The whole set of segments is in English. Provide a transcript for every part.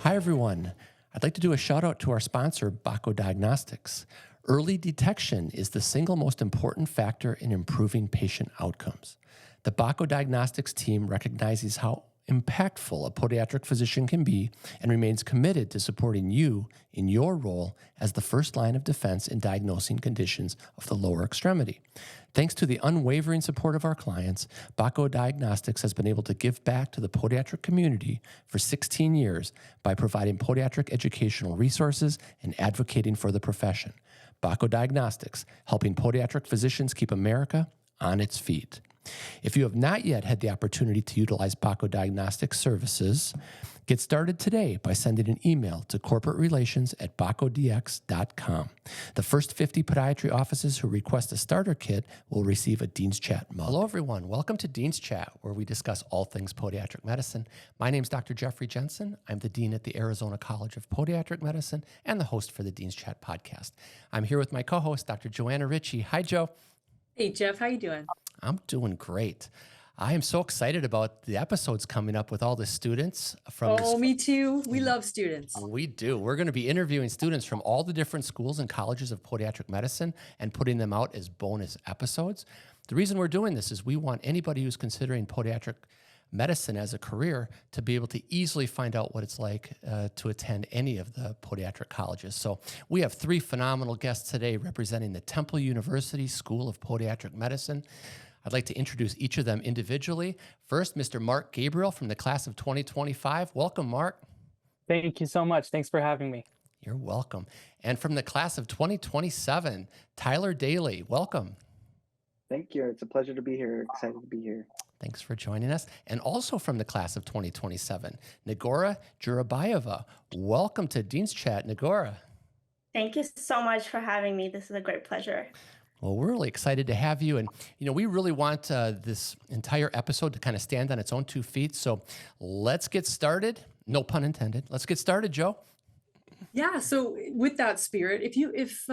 Hi, everyone. I'd like to do a shout out to our sponsor, Baco Diagnostics. Early detection is the single most important factor in improving patient outcomes. The Baco Diagnostics team recognizes how impactful a podiatric physician can be and remains committed to supporting you in your role as the first line of defense in diagnosing conditions of the lower extremity. Thanks to the unwavering support of our clients, Baco Diagnostics has been able to give back to the podiatric community for 16 years by providing podiatric educational resources and advocating for the profession. Baco Diagnostics, helping podiatric physicians keep America on its feet. If you have not yet had the opportunity to utilize Baco Diagnostics services, get started today by sending an email to corporaterelations@bacodx.com. The first 50 podiatry offices who request a starter kit will receive a Dean's Chat mug. Hello, everyone. Welcome to Dean's Chat, where we discuss all things podiatric medicine. My name is Dr. Jeffrey Jensen. I'm the Dean at the Arizona College of Podiatric Medicine and the host for the Dean's Chat podcast. I'm here with my co-host, Dr. Joanna Ritchie. Hi, Joe. Hey, Jeff. How you doing? I'm doing great. I am so excited about the episodes coming up with all the students from. Oh, me too. We love students. We do. We're going to be interviewing students from all the different schools and colleges of podiatric medicine and putting them out as bonus episodes. The reason we're doing this is we want anybody who's considering podiatric medicine as a career to be able to easily find out what it's like to attend any of the podiatric colleges. So we have three phenomenal guests today representing the Temple University School of Podiatric Medicine. I'd like to introduce each of them individually. First, Mr. Mark Gabriel from the class of 2025. Welcome, Mark. Thank you so much. Thanks for having me. You're welcome. And from the class of 2027, Tyler Daley. Welcome. Thank you. It's a pleasure to be here. Excited to be here. Thanks for joining us. And also from the class of 2027, Nigura Jurabaeva. Welcome to Dean's Chat, Nigura. Thank you so much for having me. This is a great pleasure. Well, we're really excited to have you. And, we really want this entire episode to kind of stand on its own 2 feet. So let's get started. No pun intended. Let's get started, Joe. Yeah. So with that spirit, if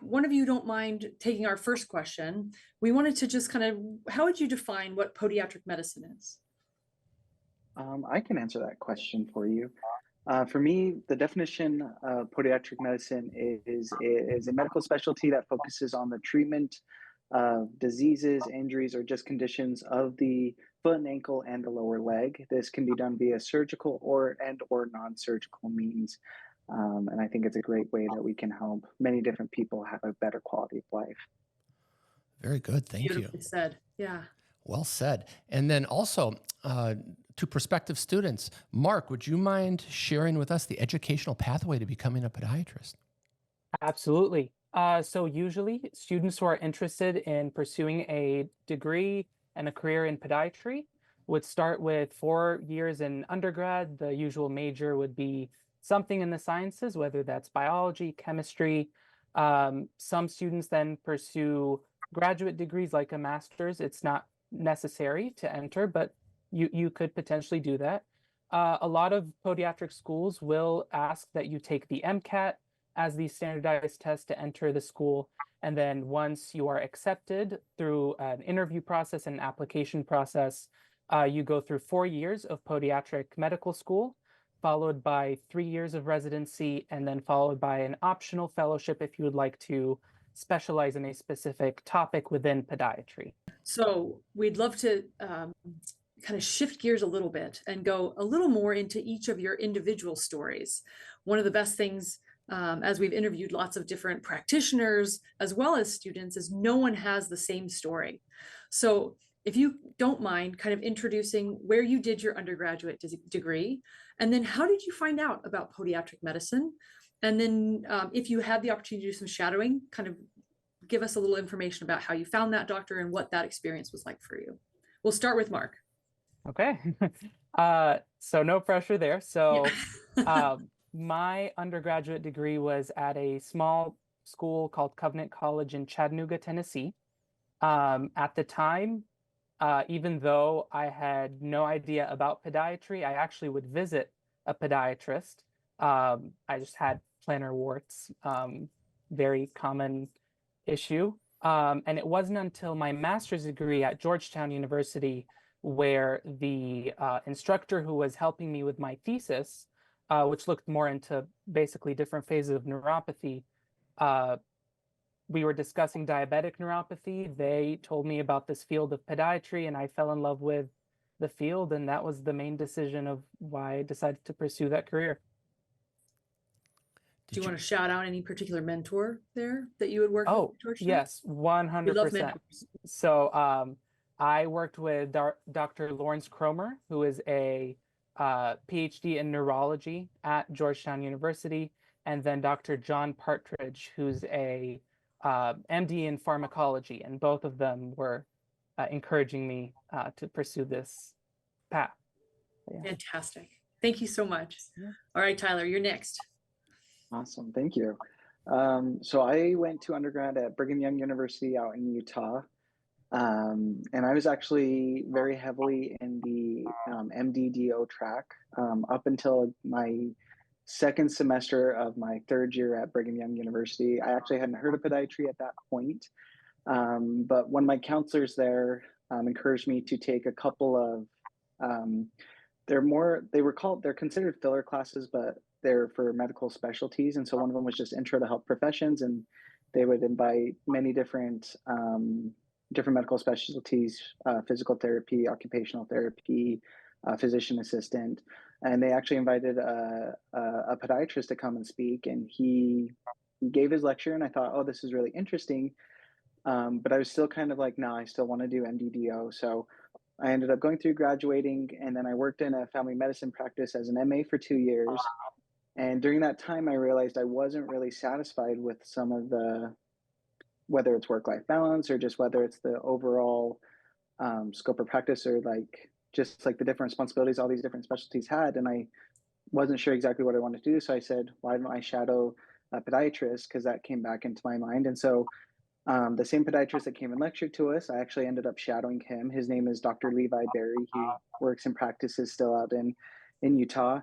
one of you don't mind taking our first question, we wanted to just how would you define what podiatric medicine is? I can answer that question for you. For me, the definition of podiatric medicine is a medical specialty that focuses on the treatment of diseases, injuries, or just conditions of the foot and ankle and the lower leg. This can be done via surgical or non-surgical means. And I think it's a great way that we can help many different people have a better quality of life. Very good. Thank you. Beautifully said. Yeah. Well said. And then also to prospective students, Mark, would you mind sharing with us the educational pathway to becoming a podiatrist? Absolutely. So usually students who are interested in pursuing a degree and a career in podiatry would start with 4 years in undergrad. The usual major would be something in the sciences, whether that's biology, chemistry. Some students then pursue graduate degrees like a master's. It's not necessary to enter, but you could potentially do that. A lot of podiatric schools will ask that you take the MCAT as the standardized test to enter the school. And then once you are accepted through an interview process and application process, you go through 4 years of podiatric medical school, followed by 3 years of residency, and then followed by an optional fellowship if you would like to specialize in a specific topic within podiatry. So we'd love to kind of shift gears a little bit and go a little more into each of your individual stories. One of the best things, as we've interviewed lots of different practitioners as well as students, is no one has the same story. So if you don't mind kind of introducing where you did your undergraduate degree, and then how did you find out about podiatric medicine? And then if you had the opportunity to do some shadowing, kind of give us a little information about how you found that doctor and what that experience was like for you. We'll start with Mark. Okay. So no pressure there. So my undergraduate degree was at a small school called Covenant College in Chattanooga, Tennessee. At the time, even though I had no idea about podiatry, I actually would visit a podiatrist. I just had plantar warts, very common issue. And it wasn't until my master's degree at Georgetown University where the instructor who was helping me with my thesis which looked more into basically different phases of neuropathy. We were discussing diabetic neuropathy. They told me about this field of podiatry, and I fell in love with the field, and that was the main decision of why I decided to pursue that career. Do you want to shout out any particular mentor there that you would work Oh, with? yes, We 100%. love mentors. So I worked with Dr. Lawrence Cromer, who is a PhD in neurology at Georgetown University, and then Dr. John Partridge, who's a MD in pharmacology, and both of them were encouraging me to pursue this path. Yeah. Fantastic. Thank you so much. Yeah. All right, Tyler, you're next. Awesome, thank you. So I went to undergrad at Brigham Young University out in Utah. And I was actually very heavily in the MDDO track up until my second semester of my third year at Brigham Young University. I actually hadn't heard of podiatry at that point, but one of my counselors there encouraged me to take a couple of, they're considered filler classes, but they're for medical specialties. And so one of them was just Intro to Health Professions, and they would invite many different medical specialties, physical therapy, occupational therapy, physician assistant. And they actually invited a podiatrist to come and speak. And he gave his lecture, and I thought, oh, this is really interesting. But I was still kind of like, no, I still want to do MDDO. So I ended up going through graduating, and then I worked in a family medicine practice as an MA for 2 years. And during that time, I realized I wasn't really satisfied with some of the, whether it's work-life balance or just whether it's the overall scope of practice, or just the different responsibilities all these different specialties had. And I wasn't sure exactly what I wanted to do. So I said, why don't I shadow a podiatrist? Because that came back into my mind. And so the same podiatrist that came and lectured to us, I actually ended up shadowing him. His name is Dr. Levi Berry. He works and practices still out in Utah.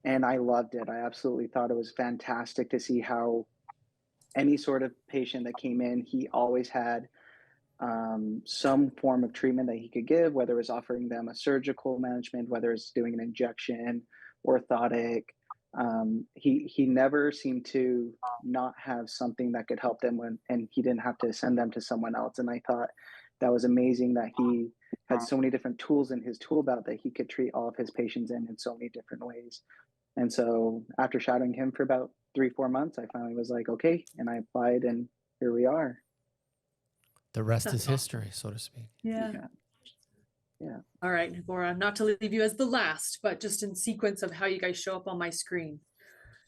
And I loved it. I absolutely thought it was fantastic to see how any sort of patient that came in, he always had some form of treatment that he could give, whether it was offering them a surgical management, whether it's doing an injection, orthotic. He never seemed to not have something that could help them and he didn't have to send them to someone else. And I thought that was amazing that he had so many different tools in his tool belt that he could treat all of his patients in so many different ways. And so after shadowing him for about 3-4 months, I finally was like, okay, and I applied, and here we are. The rest is history, so to speak. Yeah. Yeah. All right, Nigura, not to leave you as the last, but just in sequence of how you guys show up on my screen.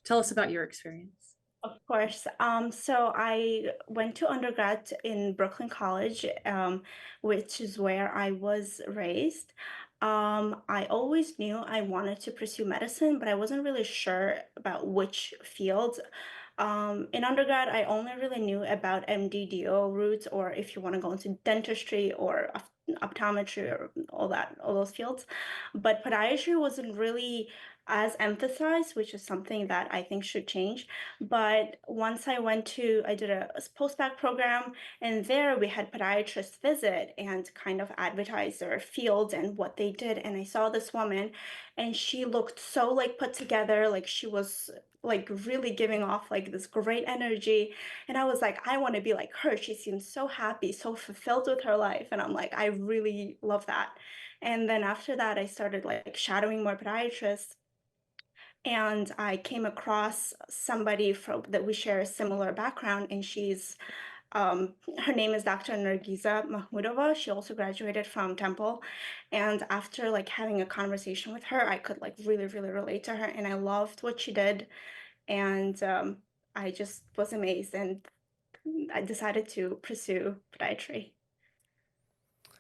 Tell us about your experience. Of course. So I went to undergrad in Brooklyn College, which is where I was raised. I always knew I wanted to pursue medicine, but I wasn't really sure about which field. In undergrad, I only really knew about MDDO routes, or if you want to go into dentistry or optometry or all those fields. But podiatry wasn't really as emphasized, which is something that I think should change. But once I did a post-bac program, and there we had podiatrists visit and kind of advertise their field and what they did. And I saw this woman, and she looked so put together, she was really giving off this great energy. And I was like, I want to be like her. She seems so happy, so fulfilled with her life. And I'm like, I really love that. And then after that, I started shadowing more podiatrists. And I came across somebody that we share a similar background, and she's her name is Dr. Nargiza Mahmudova. She also graduated from Temple. And after having a conversation with her, I could really, really relate to her, and I loved what she did. And I just was amazed, and I decided to pursue podiatry.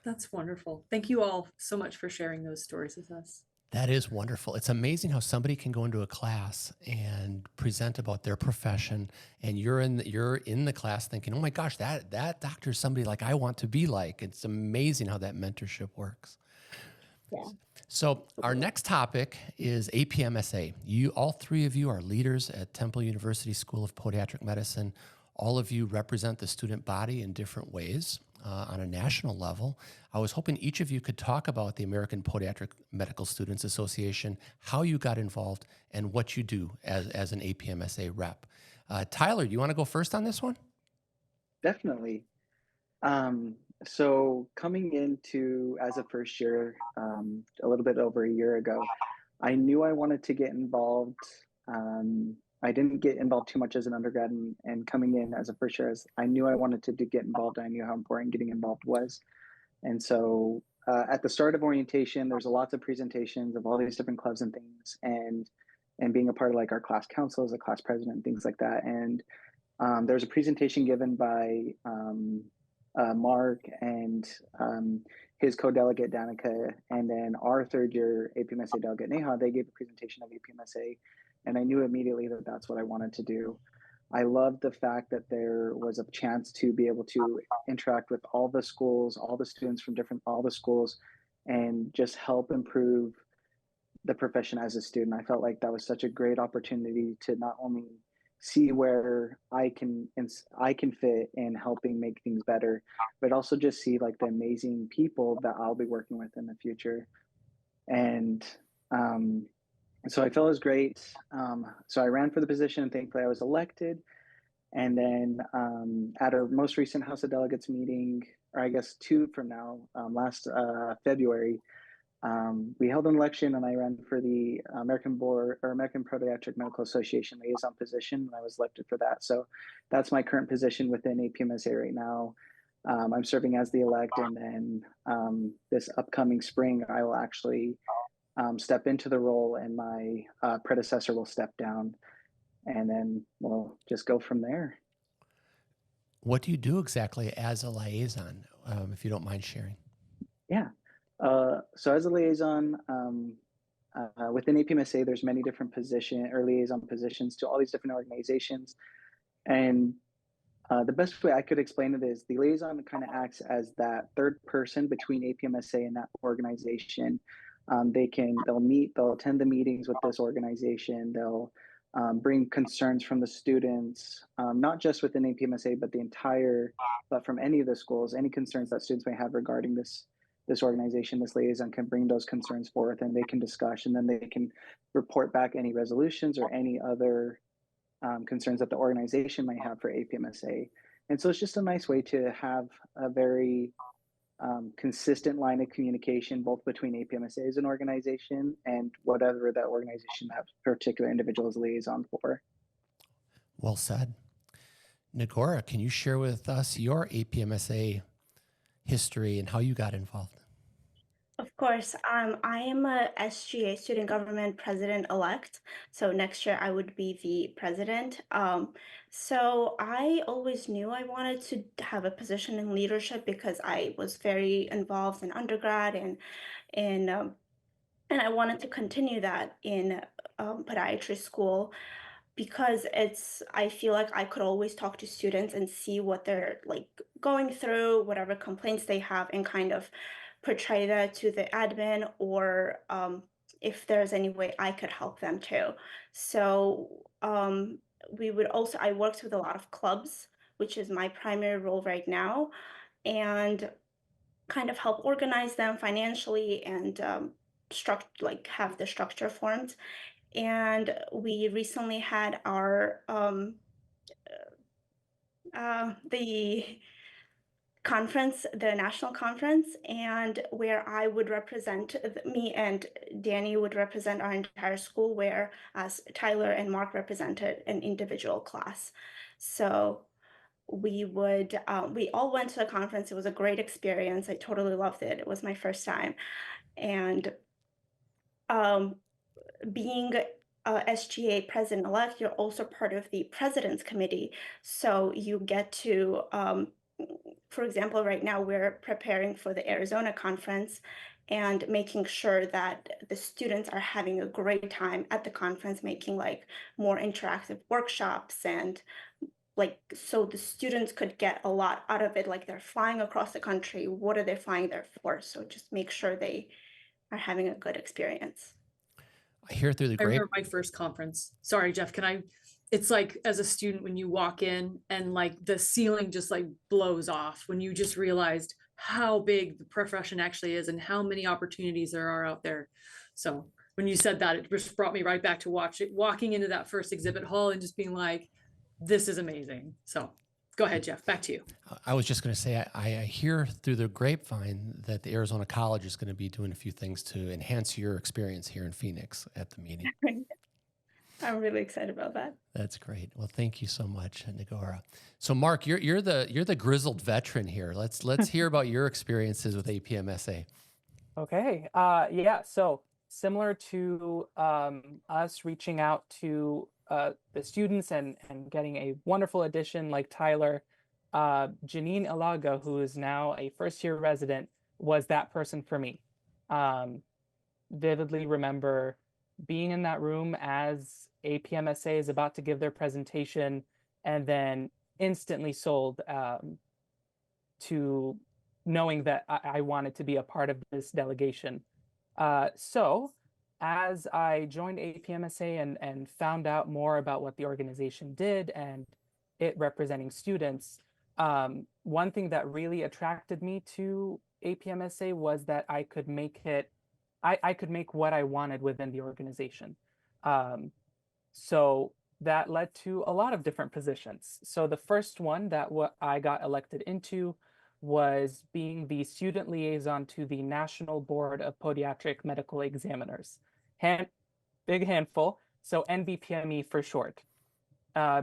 That's wonderful. Thank you all so much for sharing those stories with us. That is wonderful. It's amazing how somebody can go into a class and present about their profession, and you're in the class thinking, "Oh my gosh, that doctor is somebody like I want to be like." It's amazing how that mentorship works. Yeah. So our next topic is APMSA. All three of you are leaders at Temple University School of Podiatric Medicine. All of you represent the student body in different ways. on a national level. I was hoping each of you could talk about the American Podiatric Medical Students Association, how you got involved, and what you do as an APMSA rep. Tyler, do you want to go first on this one? Definitely. So coming into as a first year, a little bit over a year ago, I knew I wanted to get involved. I didn't get involved too much as an undergrad, and coming in as a first year, I knew I wanted to get involved. I knew how important getting involved was. And so at the start of orientation, there's lots of presentations of all these different clubs and things, and being a part of like our class council as a class president and things like that. And there's a presentation given by Mark and his co-delegate Danica, and then our third year APMSA delegate Neha. They gave a presentation of APMSA, and I knew immediately that that's what I wanted to do. I loved the fact that there was a chance to be able to interact with all the schools, all the students from all the schools, and just help improve the profession as a student. I felt like that was such a great opportunity to not only see where I can fit in helping make things better, but also just see like the amazing people that I'll be working with in the future. And so I felt it was great. So I ran for the position, and thankfully I was elected. And then at our most recent House of Delegates meeting, or I guess 2 from now, last February, we held an election, and I ran for the American Podiatric Medical Association liaison position, and I was elected for that. So that's my current position within APMSA right now. I'm serving as the elect, and then this upcoming spring, I will actually step into the role, and my predecessor will step down, and then we'll just go from there. What do you do exactly as a liaison, if you don't mind sharing? Yeah. So as a liaison, within APMSA, there's many different liaison positions to all these different organizations. And the best way I could explain it is the liaison kind of acts as that third person between APMSA and that organization. They'll attend the meetings with this organization. They'll bring concerns from the students, not just within APMSA, but from any of the schools, any concerns that students may have regarding this organization. This liaison can bring those concerns forth, and they can discuss, and then they can report back any resolutions or any other concerns that the organization might have for APMSA. And so it's just a nice way to have a very consistent line of communication, both between APMSA as an organization and whatever that organization that particular individual is liaison for. Well said. Nigura, can you share with us your APMSA history and how you got involved? Of course. I am a SGA student government president-elect. So next year I would be the president. So I always knew I wanted to have a position in leadership because I was very involved in undergrad, and I wanted to continue that in podiatry school, because I feel like I could always talk to students and see what they're like going through, whatever complaints they have, and kind of portray that to the admin, or if there's any way I could help them too. So I worked with a lot of clubs, which is my primary role right now, and kind of help organize them financially, and have the structure formed. And we recently had our the conference, the national conference, and where I would represent, me and Danny would represent our entire school, whereas Tyler and Mark represented an individual class. So we all went to the conference. It was a great experience. I totally loved it. It was my first time. And being SGA president-elect, you're also part of the president's committee. So you get to, for example, right now we're preparing for the Arizona conference and making sure that the students are having a great time at the conference, making like more interactive workshops, and so the students could get a lot out of it. Like, they're flying across the country. What are they flying there for? So just make sure they are having a good experience. I hear through the I remember my first conference. Sorry, Jeff, can I it's like as a student when you walk in and like the ceiling just like blows off when you just realized how big the profession actually is and how many opportunities there are out there. So when you said that, it just brought me right back to walking into that first exhibit hall and just being like, this is amazing. So go ahead, Jeff, back to you. I was just going to say, I hear through the grapevine that the Arizona College is going to be doing a few things to enhance your experience here in Phoenix at the meeting. I'm really excited about that. That's great. Well, thank you so much, Nigura. So, Mark, you're the grizzled veteran here. Let's hear about your experiences with APMSA. Okay. Yeah. So similar to us reaching out to the students and getting a wonderful addition like Tyler, Janine Alaga, who is now a first-year resident, was that person for me. Vividly remember being in that room as APMSA is about to give their presentation, and then instantly sold to knowing that I wanted to be a part of this delegation. So as I joined APMSA and found out more about what the organization did and it representing students, one thing that really attracted me to APMSA was that I could make what I wanted within the organization. So that led to a lot of different positions. So the first one that I got elected into was being the student liaison to the National Board of Podiatric Medical Examiners. Big handful, so NBPME for short.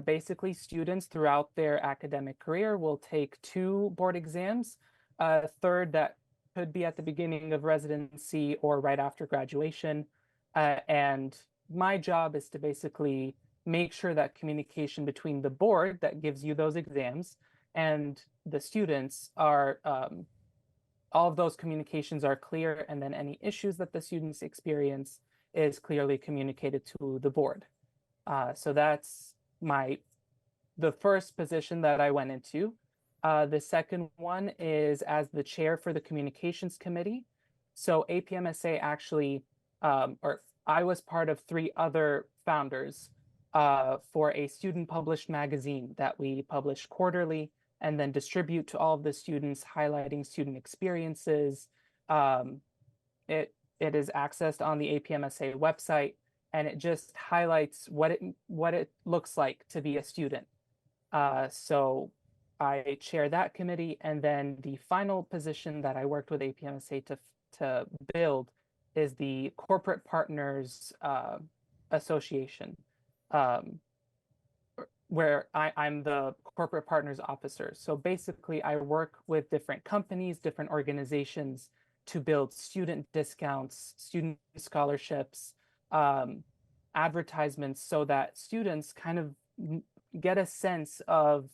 Basically, students throughout their academic career will take 2 board exams, a third that could be at the beginning of residency or right after graduation. And my job is to basically make sure that communication between the board that gives you those exams and the students are, all of those communications are clear, and then any issues that the students experience is clearly communicated to the board. So that's the first position that I went into. The second one is as the chair for the communications committee. So APMSA actually, or I was part of 3 other founders for a student published magazine that we publish quarterly and then distribute to all of the students, highlighting student experiences. It is accessed on the APMSA website, and it just highlights what it looks like to be a student. So I chair that committee, and then the final position that I worked with APMSA to build is the Corporate Partners Association, where I'm the Corporate Partners Officer. So basically, I work with different companies, different organizations to build student discounts, student scholarships, advertisements, so that students kind of get a sense of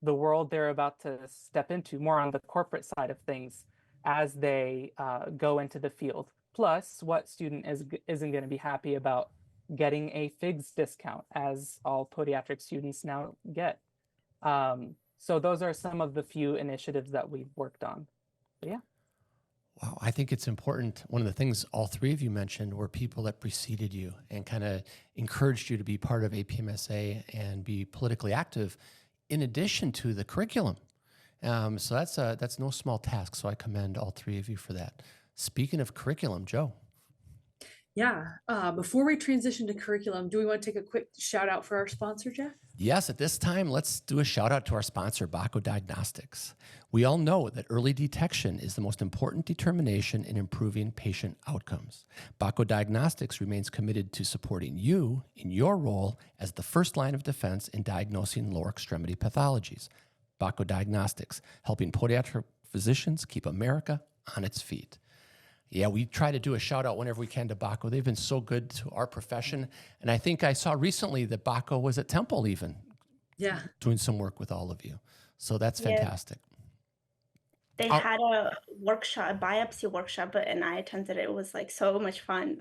the world they're about to step into, more on the corporate side of things, as they go into the field. Plus, what student isn't going to be happy about getting a FIGS discount, as all podiatric students now get. So those are some of the few initiatives that we've worked on. But yeah. Wow, I think it's important. One of the things all 3 of you mentioned were people that preceded you and kind of encouraged you to be part of APMSA and be politically active in addition to the curriculum. So that's no small task. So I commend all 3 of you for that. Speaking of curriculum, Joe. Yeah. Before we transition to curriculum, do we want to take a quick shout out for our sponsor, Jeff? Yes, at this time, let's do a shout out to our sponsor, Bako Diagnostics. We all know that early detection is the most important determination in improving patient outcomes. Bako Diagnostics remains committed to supporting you in your role as the first line of defense in diagnosing lower extremity pathologies. Bako Diagnostics, helping podiatric physicians keep America on its feet. Yeah, we try to do a shout out whenever we can to Bako. They've been so good to our profession. And I think I saw recently that Bako was at Temple even. Yeah. Doing some work with all of you. So that's fantastic. They had a workshop, a biopsy workshop, and I attended it. It was like so much fun.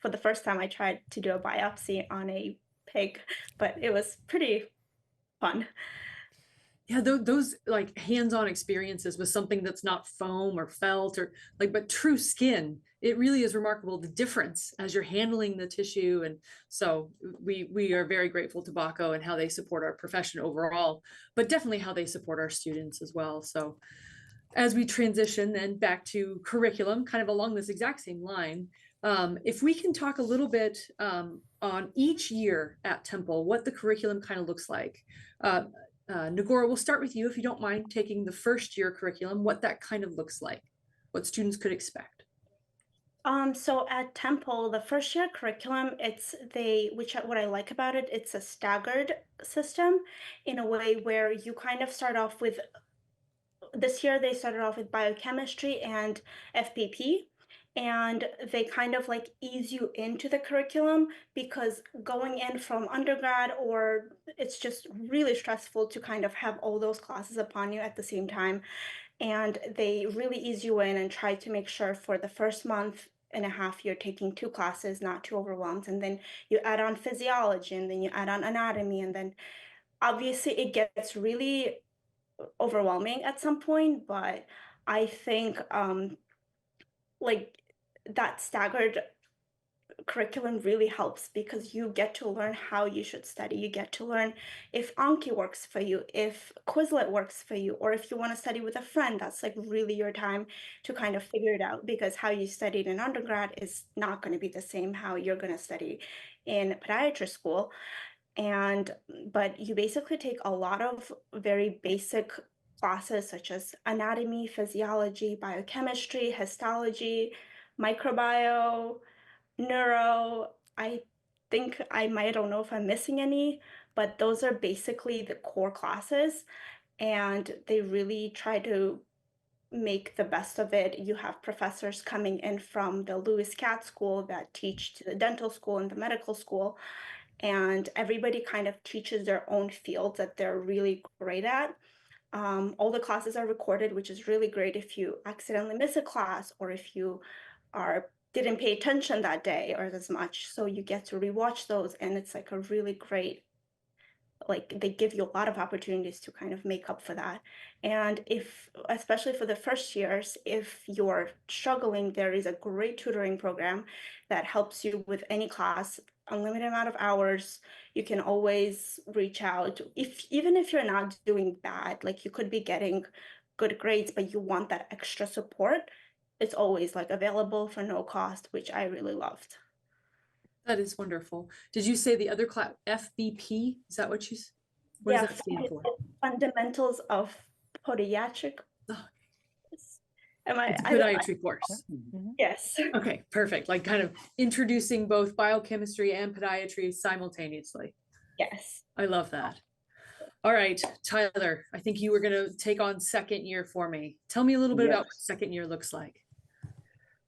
For the first time, I tried to do a biopsy on a pig, but it was pretty fun. Yeah, those like hands-on experiences with something that's not foam or felt or like, but true skin it really is remarkable the difference as you're handling the tissue. And so we are very grateful to BACO and how they support our profession overall, but definitely how they support our students as well. So as we transition then back to curriculum, kind of along this exact same line, if we can talk a little bit on each year at Temple, what the curriculum kind of looks like. Nigura, we'll start with you if you don't mind taking the first year curriculum, what that kind of looks like, what students could expect. So at Temple, the first year curriculum, what I like about it, it's a staggered system in a way where you kind of start off with, this year they started off with biochemistry and FPP, and they kind of like ease you into the curriculum, because going in from undergrad, or it's just really stressful to kind of have all those classes upon you at the same time. And they really ease you in and try to make sure for the first month and a half you're taking 2 classes, not too overwhelmed, and then you add on physiology, and then you add on anatomy, and then obviously it gets really overwhelming at some point. But I think like that staggered curriculum really helps, because you get to learn how you should study. You get to learn if Anki works for you, if Quizlet works for you, or if you want to study with a friend. That's like really your time to kind of figure it out, because how you studied in undergrad is not going to be the same how you're going to study in podiatry school. But you basically take a lot of very basic classes such as anatomy, physiology, biochemistry, histology, microbio, neuro. I think I don't know if I'm missing any, but those are basically the core classes, and they really try to make the best of it. You have professors coming in from the Lewis Katz School that teach to the dental school and the medical school, and everybody kind of teaches their own field that they're really great at. All the classes are recorded, which is really great if you accidentally miss a class, or if you didn't pay attention that day or as much. So you get to rewatch those, and it's like a really great, like they give you a lot of opportunities to kind of make up for that. And especially for the first years, if you're struggling, there is a great tutoring program that helps you with any class, unlimited amount of hours. You can always reach out, even if you're not doing bad, like you could be getting good grades, but you want that extra support. It's always like available for no cost, which I really loved. That is wonderful. Did you say the other class, FBP? Is that what what does that stand for? Fundamentals of Podiatric. Oh, It's a podiatry course. Yes. Okay, perfect. Like kind of introducing both biochemistry and podiatry simultaneously. Yes. I love that. All right, Tyler, I think you were going to take on second year for me. Tell me a little bit about what second year looks like.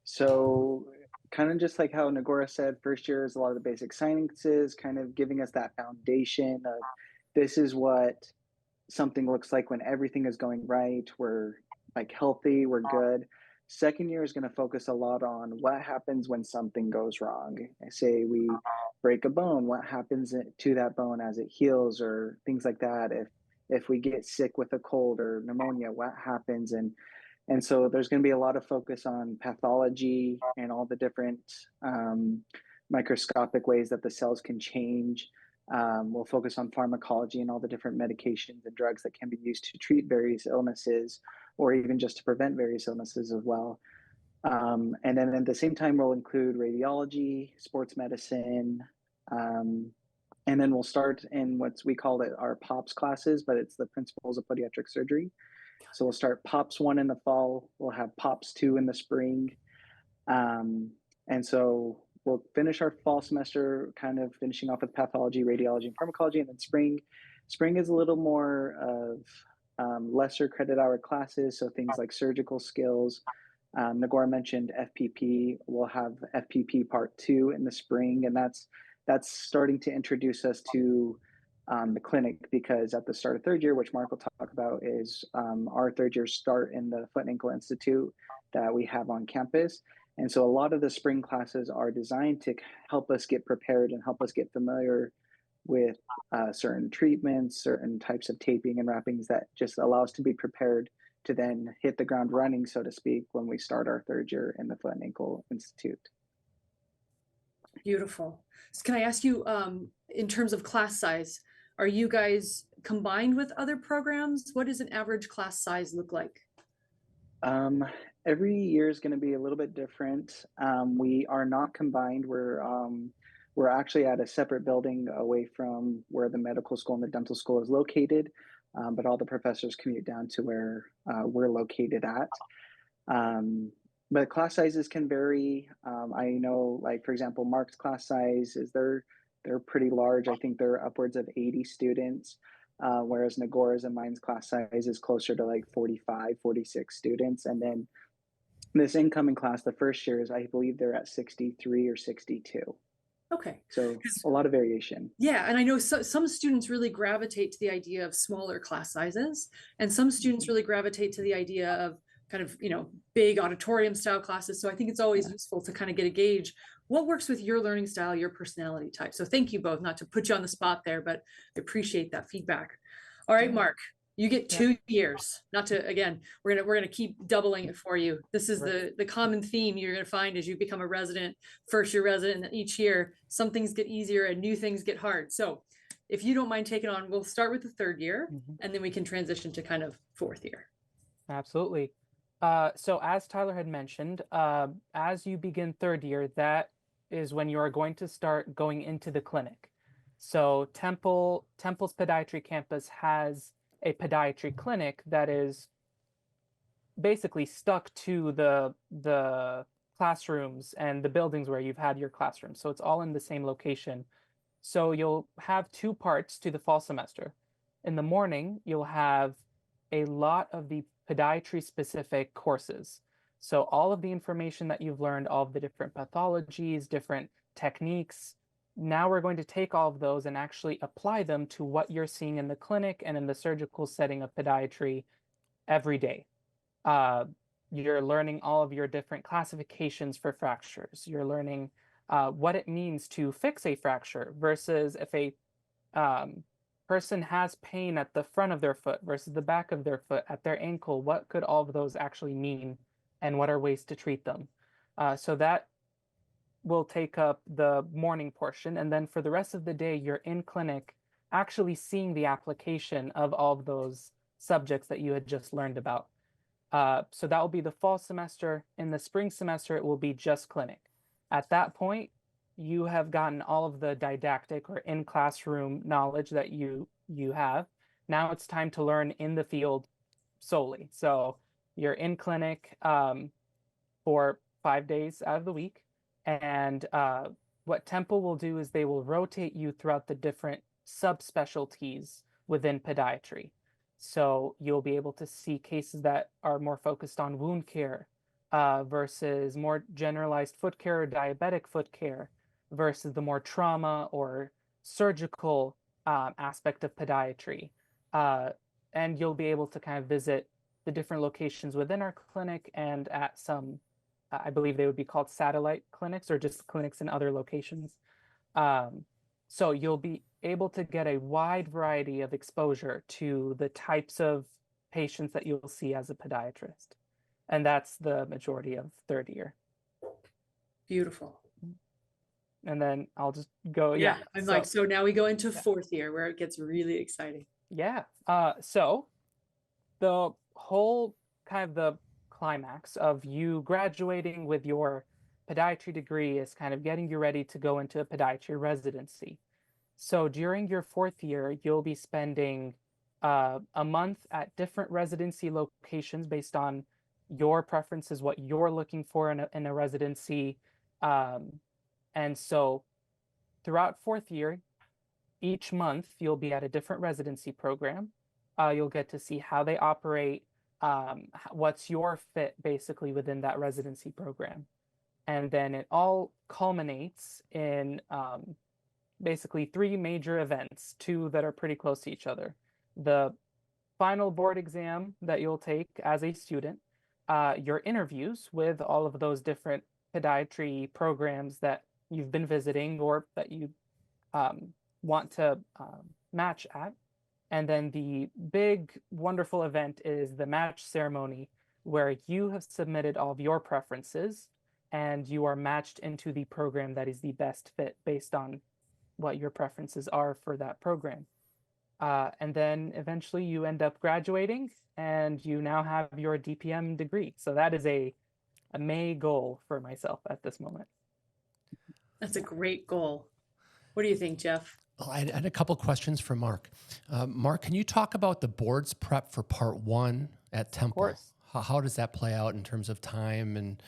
So kind of just like how Nigura said, first year is a lot of the basic sciences, kind of giving us that foundation of this is what something looks like when everything is going right. We're like healthy, we're good. Second year is going to focus a lot on what happens when something goes wrong. I say we break a bone, what happens to that bone as it heals, or things like that. If we get sick with a cold or pneumonia, what happens? And so there's going to be a lot of focus on pathology and all the different microscopic ways that the cells can change. We'll focus on pharmacology and all the different medications and drugs that can be used to treat various illnesses, or even just to prevent various illnesses as well. And then at the same time, we'll include radiology, sports medicine, and then we'll start in what we call it our POPS classes, but it's the Principles of Podiatric Surgery. So we'll start POPS 1 in the fall, we'll have POPS 2 in the spring. And so we'll finish our fall semester kind of finishing off with pathology, radiology, and pharmacology. And then spring is a little more of lesser credit hour classes. So things like surgical skills. Nigura mentioned FPP. We'll have FPP part 2 in the spring. And that's starting to introduce us to the clinic, because at the start of third year, which Mark will talk about, is our third year start in the Foot and Ankle Institute that we have on campus. And so a lot of the spring classes are designed to help us get prepared and help us get familiar with certain treatments, certain types of taping and wrappings that just allow us to be prepared to then hit the ground running, so to speak, when we start our third year in the Foot and Ankle Institute. Beautiful. So can I ask you, in terms of class size, are you guys combined with other programs? What does an average class size look like? Every year is going to be a little bit different. We are not combined. We're actually at a separate building away from where the medical school and the dental school is located, but all the professors commute down to where we're located at. But class sizes can vary. I know, like for example, Mark's class size is they're pretty large. I think they're upwards of 80 students. Whereas Nigura's and mine's class size is closer to like 45, 46 students. And then this incoming class, the first years, I believe they're at 63 or 62. Okay. So a lot of variation. Yeah, and I know some students really gravitate to the idea of smaller class sizes, and some students really gravitate to the idea of kind of, big auditorium style classes. So I think it's always useful to kind of get a gauge what works with your learning style, your personality type. So thank you both, not to put you on the spot there, but I appreciate that feedback. All right, Mark, you get 2 years. Not to, again, we're gonna keep doubling it for you. This is the common theme you're gonna find as you become a resident, first year resident, and each year some things get easier and new things get hard. So if you don't mind taking on, we'll start with the third year, and then we can transition to kind of fourth year. Absolutely. So as Tyler had mentioned, as you begin third year, that is when you are going to start going into the clinic. So Temple's podiatry campus has a podiatry clinic that is basically stuck to the classrooms and the buildings where you've had your classrooms. So it's all in the same location. So you'll have 2 parts to the fall semester. In the morning, you'll have a lot of the podiatry specific courses. So all of the information that you've learned, all of the different pathologies, different techniques, now we're going to take all of those and actually apply them to what you're seeing in the clinic and in the surgical setting of podiatry every day. You're learning all of your different classifications for fractures. You're learning what it means to fix a fracture versus if a person has pain at the front of their foot versus the back of their foot, at their ankle, what could all of those actually mean and what are ways to treat them? So that will take up the morning portion. And then for the rest of the day, you're in clinic actually seeing the application of all of those subjects that you had just learned about. So that will be the fall semester. In the spring semester, it will be just clinic. At that point, you have gotten all of the didactic or in classroom knowledge that you have. Now it's time to learn in the field solely. So you're in clinic for 5 days out of the week. And what Temple will do is they will rotate you throughout the different subspecialties within podiatry. So you'll be able to see cases that are more focused on wound care versus more generalized foot care or diabetic foot care versus the more trauma or surgical aspect of podiatry. And you'll be able to kind of visit the different locations within our clinic and at some, I believe they would be called satellite clinics or just clinics in other locations. So you'll be able to get a wide variety of exposure to the types of patients that you'll see as a podiatrist. And that's the majority of third year. Beautiful. And then I'll just go, so now we go into fourth year where it gets really exciting. Yeah. So the whole kind of the climax of you graduating with your podiatry degree is kind of getting you ready to go into a podiatry residency. So during your fourth year, you'll be spending a month at different residency locations based on your preferences, what you're looking for in a residency. And so throughout fourth year, each month you'll be at a different residency program. You'll get to see how they operate, what's your fit basically within that residency program. And then it all culminates in basically 3 major events, 2 that are pretty close to each other. The final board exam that you'll take as a student, your interviews with all of those different podiatry programs that you've been visiting or that you want to match at, And then the big, wonderful event is the match ceremony, where you have submitted all of your preferences and you are matched into the program that is the best fit based on what your preferences are for that program. And then eventually you end up graduating and you now have your DPM degree. So that is a May goal for myself at this moment. That's a great goal. What do you think, Jeff? Well, I had a couple questions for Mark. Mark, can you talk about the board's prep for part 1 at Temple? Of course. How does that play out in terms of time and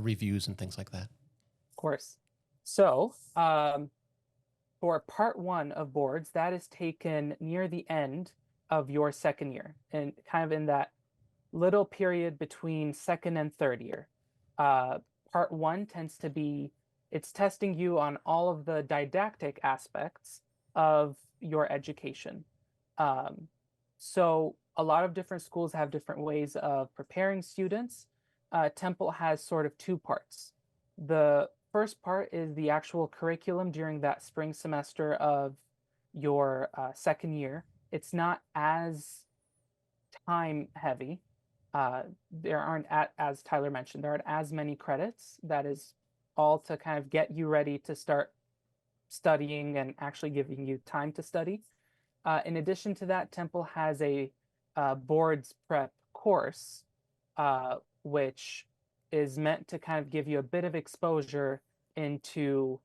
reviews and things like that? Of course. So for part 1 of boards, that is taken near the end of your second year and kind of in that little period between second and third year. Part 1 tends to be, it's testing you on all of the didactic aspects of your education. So a lot of different schools have different ways of preparing students. Temple has sort of 2 parts. The first part is the actual curriculum during that spring semester of your second year. It's not as time heavy. There aren't, as Tyler mentioned, there aren't as many credits. That is all to kind of get you ready to start studying and actually giving you time to study. In addition to that, Temple has a boards prep course, which is meant to kind of give you a bit of exposure into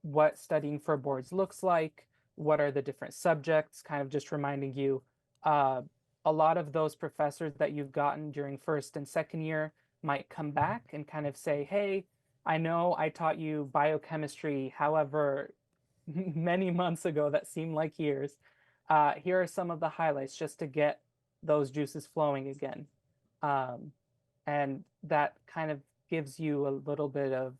what studying for boards looks like, what are the different subjects, kind of just reminding you a lot of those professors that you've gotten during first and second year might come back and kind of say, hey, I know I taught you biochemistry, however many months ago that seemed like years. Here are some of the highlights just to get those juices flowing again. And that kind of gives you a little bit of,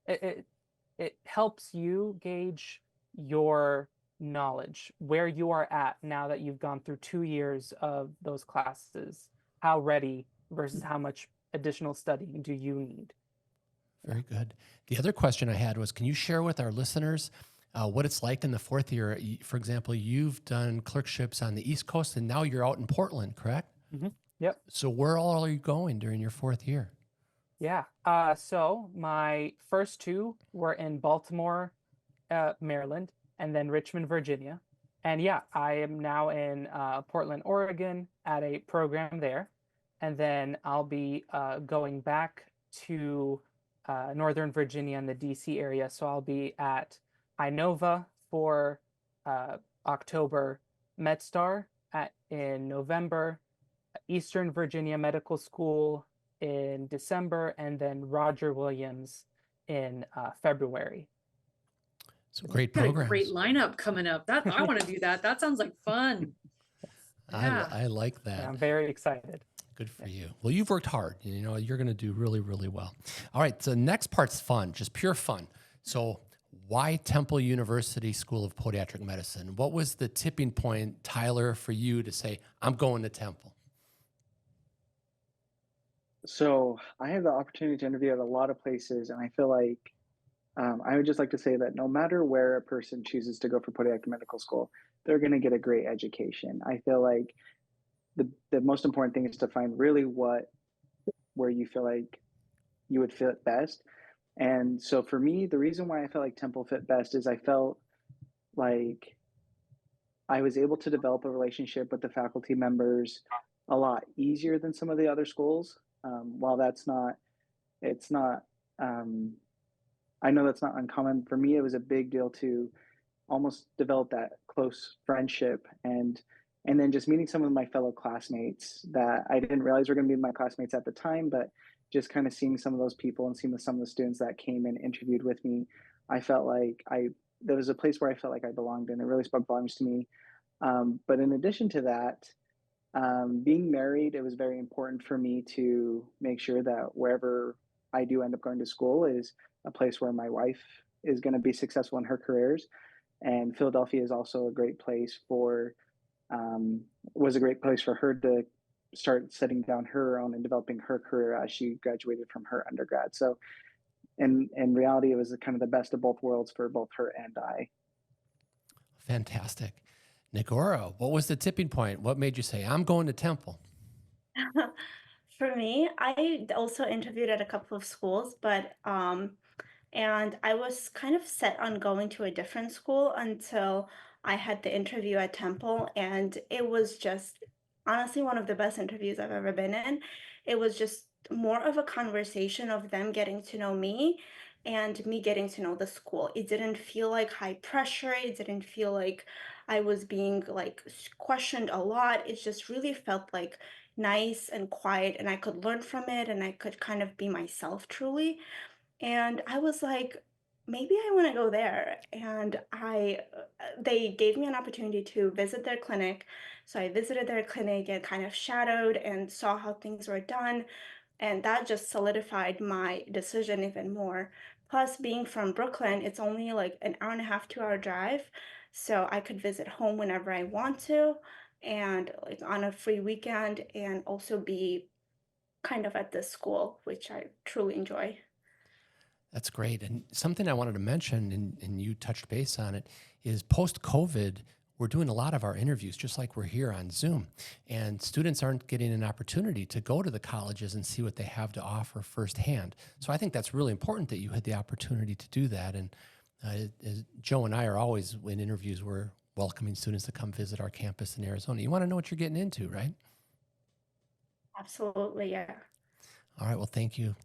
it helps you gauge your knowledge, where you are at now that you've gone through 2 years of those classes, how ready versus how much additional studying do you need. Very good. The other question I had was, can you share with our listeners what it's like in the 4th year? For example, you've done clerkships on the East Coast and now you're out in Portland, correct? Mm-hmm. Yep. So where all are you going during your 4th year? Yeah. So my first 2 were in Baltimore, Maryland, and then Richmond, Virginia. And yeah, I am now in Portland, Oregon at a program there. And then I'll be going back to Northern Virginia and the DC area. So I'll be at Inova for October, MedStar in November, Eastern Virginia Medical School in December, and then Roger Williams in February. Some great Got a programs. great lineup coming up. That I want to do that. That sounds like fun. Yeah. I like that. Yeah, I'm very excited. Good for you. Well, you've worked hard. You know, you're going to do really, really well. All right. So the next part's fun, just pure fun. So why Temple University School of Podiatric Medicine? What was the tipping point, Tyler, for you to say, I'm going to Temple? So I had the opportunity to interview at a lot of places, and I feel like I would just like to say that no matter where a person chooses to go for podiatric medical school, they're going to get a great education. I feel like the most important thing is to find really where you feel like you would fit best. And so for me, the reason why I felt like Temple fit best is I felt like I was able to develop a relationship with the faculty members a lot easier than some of the other schools. While I know that's not uncommon. For me, it was a big deal to almost develop that close friendship and then just meeting some of my fellow classmates that I didn't realize were going to be my classmates at the time, but just kind of seeing some of those people and seeing some of the students that came and interviewed with me, I felt like there was a place where I felt like I belonged, and it really spoke volumes to me. But in addition to that, being married, it was very important for me to make sure that wherever I do end up going to school is a place where my wife is going to be successful in her careers. And Philadelphia is also a great place was a great place for her to start setting down her own and developing her career as she graduated from her undergrad. So in reality, it was kind of the best of both worlds for both her and I. Fantastic. Nigura, what was the tipping point? What made you say, I'm going to Temple? For me, I also interviewed at a couple of schools, but and I was kind of set on going to a different school until I had the interview at Temple, and it was just honestly one of the best interviews I've ever been in. It was just more of a conversation of them getting to know me and me getting to know the school. It didn't feel like high pressure. It didn't feel like I was being like questioned a lot. It just really felt like nice and quiet, and I could learn from it, and I could kind of be myself truly. And I was like, maybe I want to go there. And they gave me an opportunity to visit their clinic. So I visited their clinic and kind of shadowed and saw how things were done. And that just solidified my decision even more. Plus, being from Brooklyn, it's only like an hour and a half, 2 hour drive. So I could visit home whenever I want to and like on a free weekend and also be kind of at this school, which I truly enjoy. That's great. And something I wanted to mention, and you touched base on it, is post-COVID, we're doing a lot of our interviews just like we're here on Zoom. And students aren't getting an opportunity to go to the colleges and see what they have to offer firsthand. So I think that's really important that you had the opportunity to do that. And as Joe and I are always, in interviews, we're welcoming students to come visit our campus in Arizona. You want to know what you're getting into, right? Absolutely, yeah. All right. Well, thank you.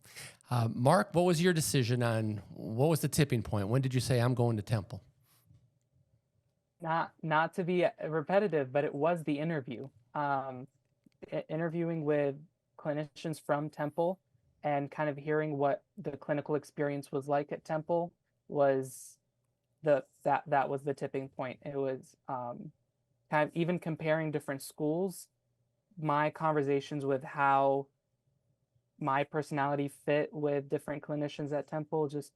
Mark, what was your decision on, what was the tipping point? When did you say, I'm going to Temple? Not to be repetitive, but it was the interview. Interviewing with clinicians from Temple and kind of hearing what the clinical experience was like at Temple was that was the tipping point. It was kind of even comparing different schools, my conversations with how my personality fit with different clinicians at Temple just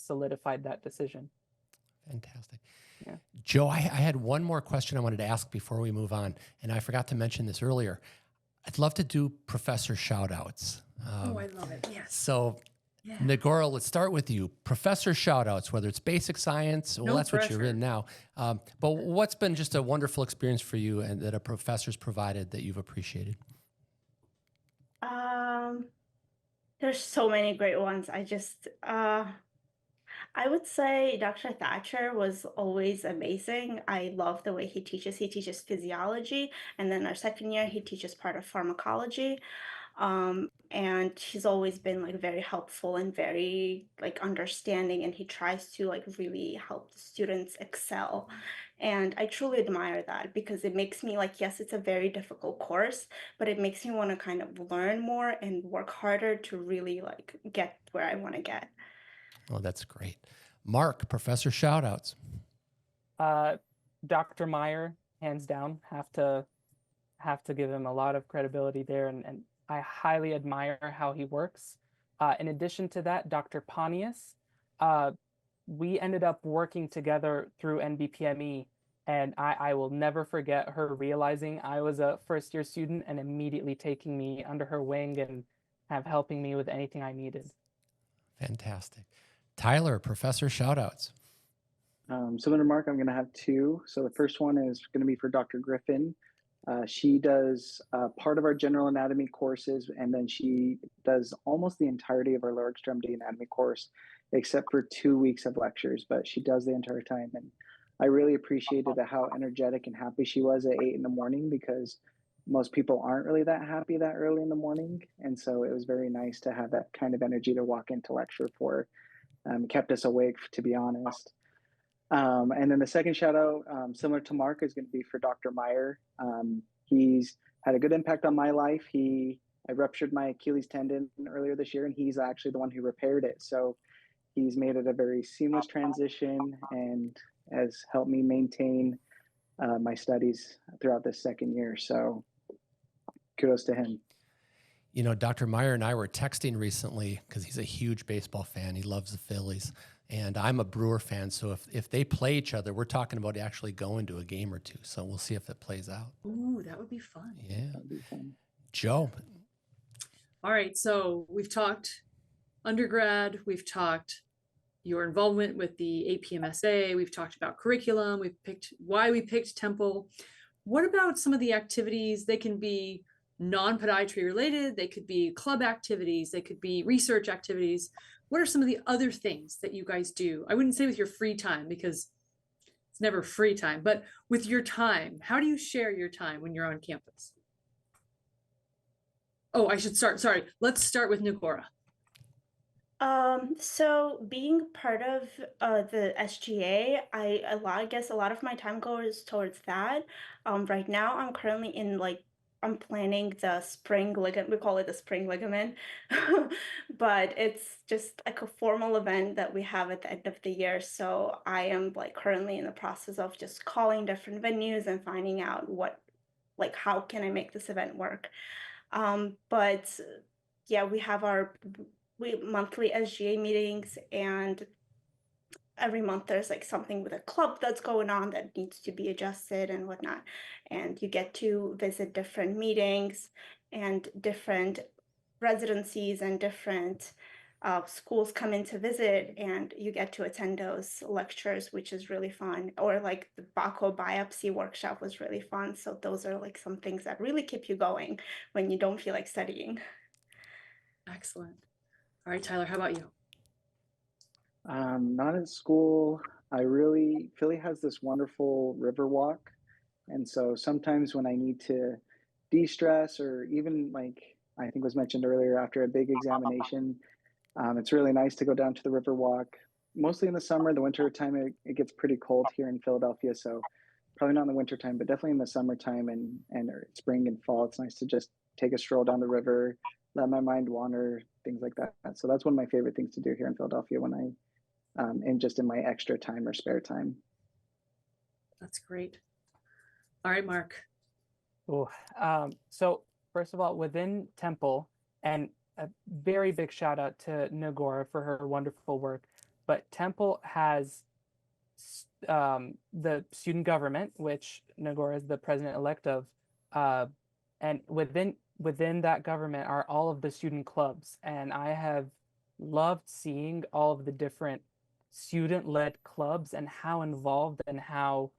solidified that decision. Fantastic. Yeah. Joe, I had one more question I wanted to ask before we move on, and I forgot to mention this earlier. I'd love to do professor shout-outs. Oh, I love it. Yes. So, Yeah. Nigura, let's start with you. Professor shout-outs, whether it's basic science, well, No that's what pressure. you're in now. But what's been just a wonderful experience for you and that a professor's provided that you've appreciated? There's so many great ones. I would say Dr. Thatcher was always amazing. I love the way he teaches. He teaches physiology, and then our second year he teaches part of pharmacology. And he's always been like very helpful and very like understanding, and he tries to like really help the students excel. And I truly admire that because it makes me like, yes, it's a very difficult course, but it makes me want to kind of learn more and work harder to really like get where I want to get. Oh, that's great. Mark, professor shout-outs. Dr. Meyer, hands down, have to give him a lot of credibility there, and I highly admire how he works. In addition to that, Dr. Pontius, we ended up working together through NBPME, and I will never forget her realizing I was a first-year student and immediately taking me under her wing and helping me with anything I needed. Fantastic. Tyler, professor shout-outs. Similar to Mark, I'm going to have two. So the first one is going to be for Dr. Griffin. She does part of our general anatomy courses, and then she does almost the entirety of our lower extremity anatomy course, except for 2 weeks of lectures, but she does the entire time. And I really appreciated how energetic and happy she was at 8 in the morning, because most people aren't really that happy that early in the morning. And so it was very nice to have that kind of energy to walk into lecture for. Kept us awake, to be honest. And then the second shout out, similar to Mark, is going to be for Dr. Meyer. He's had a good impact on my life. I ruptured my Achilles tendon earlier this year, and he's actually the one who repaired it. So he's made it a very seamless transition and has helped me maintain my studies throughout this second year. So kudos to him. You know, Dr. Meyer and I were texting recently because he's a huge baseball fan. He loves the Phillies. And I'm a Brewer fan. So if they play each other, we're talking about actually going to a game or two. So we'll see if it plays out. Ooh, that would be fun. Yeah. That'd be fun. Joe. All right. So we've talked undergrad, we've talked your involvement with the APMSA. We've talked about curriculum. We've picked why we picked Temple. What about some of the activities? They can be non-podiatry related. They could be club activities. They could be research activities. What are some of the other things that you guys do? I wouldn't say with your free time because it's never free time, but with your time, how do you share your time when you're on campus? Oh, I should start. Sorry. Let's start with Nigura. So being part of the SGA, I guess a lot of my time goes towards that. Right now I'm currently in I'm planning the spring ligament. We call it the spring ligament, but it's just like a formal event that we have at the end of the year. So I am currently in the process of just calling different venues and finding out how can I make this event work. But yeah, we have our monthly SGA meetings, and every month there's something with a club that's going on that needs to be adjusted and whatnot. And you get to visit different meetings and different residencies, and different schools come in to visit, and you get to attend those lectures, which is really fun. Or the Baco biopsy workshop was really fun. So those are some things that really keep you going when you don't feel like studying. Excellent. All right, Tyler, how about you? Not at school. Philly has this wonderful river walk. And so sometimes when I need to de-stress, or even I think was mentioned earlier, after a big examination, it's really nice to go down to the river walk. Mostly in the summer. The winter time, it gets pretty cold here in Philadelphia. So probably not in the winter time, but definitely in the summertime and spring and fall. It's nice to just take a stroll down the river, let my mind wander, things like that. So that's one of my favorite things to do here in Philadelphia when and just in my extra time or spare time. That's great. All right, Mark. Oh, so first of all, within Temple, and a very big shout out to Nigura for her wonderful work, but Temple has the student government, which Nigura is the president-elect of, and within that government are all of the student clubs. And I have loved seeing all of the different student-led clubs and how involved and how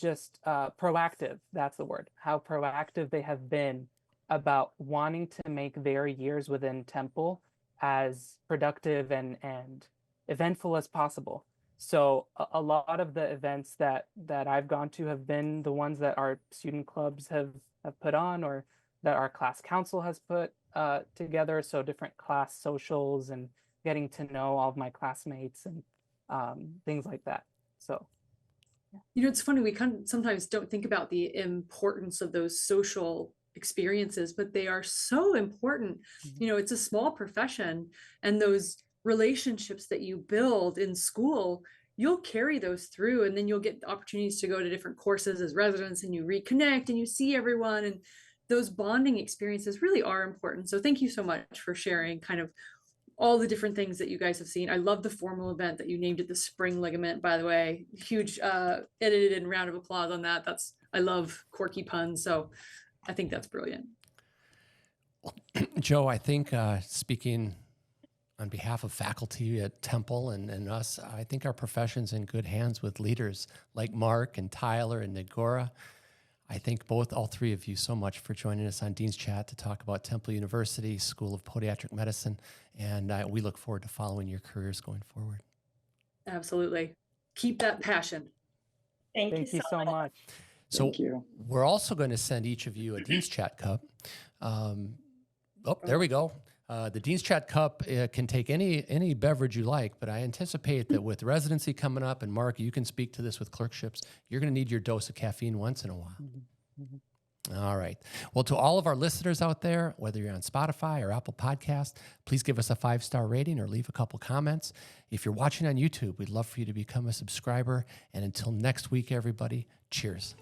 proactive, that's the word, how proactive they have been about wanting to make their years within Temple as productive and eventful as possible. So a lot of the events that I've gone to have been the ones that our student clubs have put on, or that our class council has put together. So different class socials and getting to know all of my classmates and things like that. So, yeah. It's funny, we sometimes don't think about the importance of those social experiences, but they are so important. Mm-hmm. It's a small profession, and those relationships that you build in school, you'll carry those through, and then you'll get opportunities to go to different courses as residents, and you reconnect and you see everyone, and those bonding experiences really are important. So thank you so much for sharing kind of all the different things that you guys have seen. I love the formal event that you named it the spring ligament, by the way. Huge edited and round of applause on that. I love quirky puns, so I think that's brilliant. Well, Joe, I think speaking on behalf of faculty at Temple and us, I think our profession's in good hands with leaders like Mark and Tyler and Nigura. I thank all three of you so much for joining us on Dean's Chat to talk about Temple University School of Podiatric Medicine, and we look forward to following your careers going forward. Absolutely. Keep that passion. Thank you so much. So Thank you. We're also going to send each of you a Dean's Chat cup. There we go. The Dean's Chat cup can take any beverage you like, but I anticipate that with residency coming up, and Mark, you can speak to this with clerkships, you're going to need your dose of caffeine once in a while. Mm-hmm. All right. Well, to all of our listeners out there, whether you're on Spotify or Apple Podcast, please give us a 5-star rating or leave a couple comments. If you're watching on YouTube, we'd love for you to become a subscriber. And until next week, everybody, cheers.